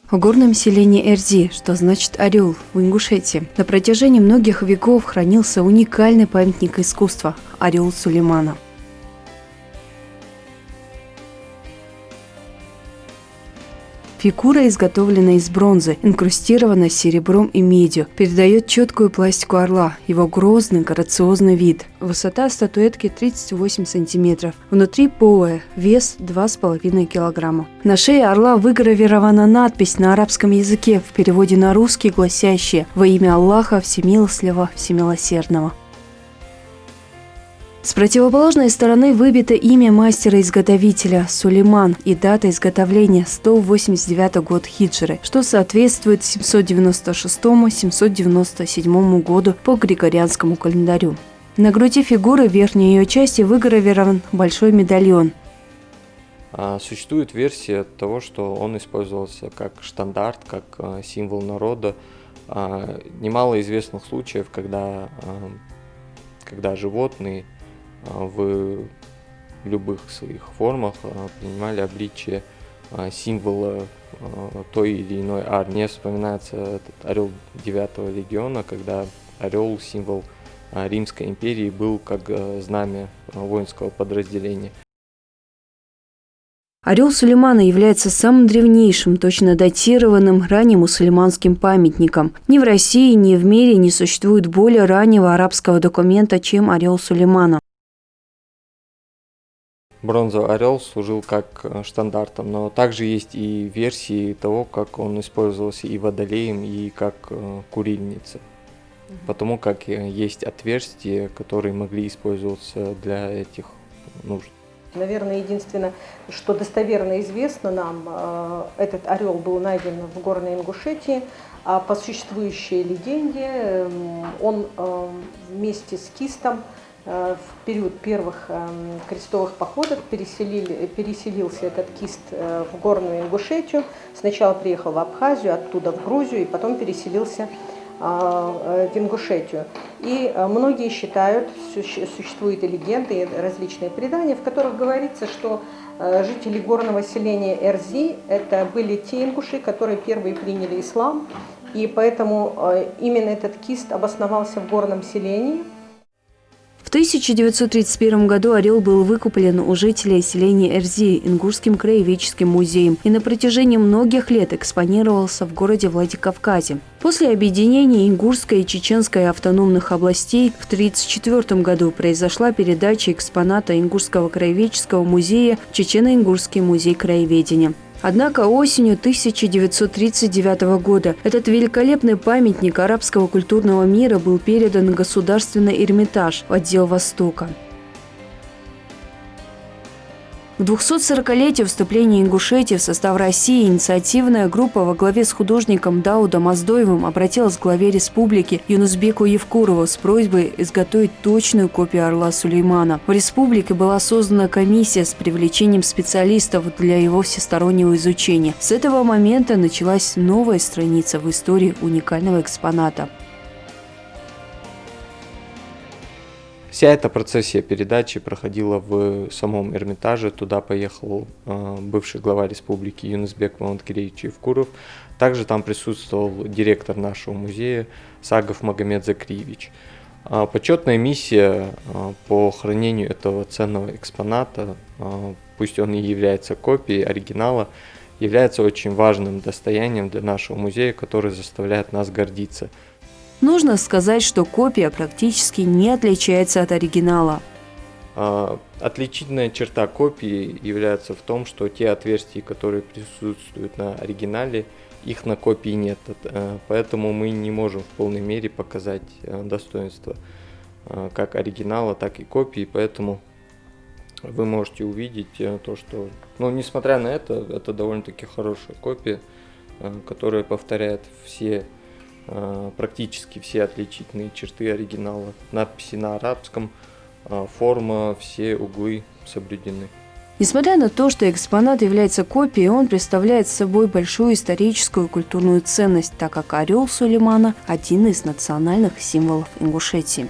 В горном селении Эрзи, что значит «орел» в Ингушетии, на протяжении многих веков хранился уникальный памятник искусства – орел Сулеймана. Фигура, изготовленная из бронзы, инкрустированная серебром и медью, передает четкую пластику орла, его грозный, грациозный вид. Высота статуэтки 38 сантиметров, внутри полая, вес 2,5 килограмма. На шее орла выгравирована надпись на арабском языке, в переводе на русский гласящая «Во имя Аллаха Всемилостливого, Всемилосердного». С противоположной стороны выбито имя мастера-изготовителя Сулейман и дата изготовления 189 год хиджры, что соответствует 796-797 году по григорианскому календарю. На груди фигуры в верхней ее части выгравирован большой медальон. Существует версия того, что он использовался как штандарт, как символ народа. Немало известных случаев, когда животные в любых своих формах принимали обличие символа той или иной армии. Мне вспоминается этот орел 9-го легиона, когда орел, символ Римской империи, был как знамя воинского подразделения. Орел Сулеймана является самым древнейшим, точно датированным раннемусульманским памятником. Ни в России, ни в мире не существует более раннего арабского документа, чем орел Сулеймана. Бронзовый орел служил как штандартом, но также есть и версии того, как он использовался и водолеем, и как курильница. Потому как есть отверстия, которые могли использоваться для этих нужд. Наверное, единственное, что достоверно известно нам, этот орел был найден в горной Ингушетии, а по существующей легенде он вместе с кистом в период первых крестовых походов переселился этот кист в горную Ингушетию. Сначала приехал в Абхазию, оттуда в Грузию, и потом переселился в Ингушетию. И многие считают, существуют и легенды, и различные предания, в которых говорится, что жители горного селения Эрзи это были те ингуши, которые первые приняли ислам, и поэтому именно этот кист обосновался в горном селении. В 1931 году орел был выкуплен у жителей селения Эрзи Ингушским краеведческим музеем и на протяжении многих лет экспонировался в городе Владикавказе. После объединения Ингушской и Чеченской автономных областей в 1934 году произошла передача экспоната Ингушского краеведческого музея в Чечено-Ингушский музей краеведения. Однако осенью 1939 года этот великолепный памятник арабского культурного мира был передан в Государственный Эрмитаж в отдел Востока. К 240-летию вступления Ингушетии в состав России инициативная группа во главе с художником Даудом Оздоевым обратилась к главе республики Юнусбеку Евкурову с просьбой изготовить точную копию орла Сулеймана. В республике была создана комиссия с привлечением специалистов для его всестороннего изучения. С этого момента началась новая страница в истории уникального экспоната. Вся эта процессия передачи проходила в самом Эрмитаже. Туда поехал бывший глава республики Юнусбек Маматкереевич Евкуров. Также там присутствовал директор нашего музея Сагов Магомед Закриевич. Почетная миссия по хранению этого ценного экспоната, пусть он и является копией оригинала, является очень важным достоянием для нашего музея, который заставляет нас гордиться. Нужно сказать, что копия практически не отличается от оригинала. Отличительная черта копии является в том, что те отверстия, которые присутствуют на оригинале, их на копии нет. Поэтому мы не можем в полной мере показать достоинство как оригинала, так и копии. Поэтому вы можете увидеть то, что, несмотря на это довольно-таки хорошая копия, которая повторяет практически все отличительные черты оригинала. Надписи на арабском, форма, все углы соблюдены. Несмотря на то, что экспонат является копией, он представляет собой большую историческую и культурную ценность, так как орел Сулеймана – один из национальных символов Ингушетии.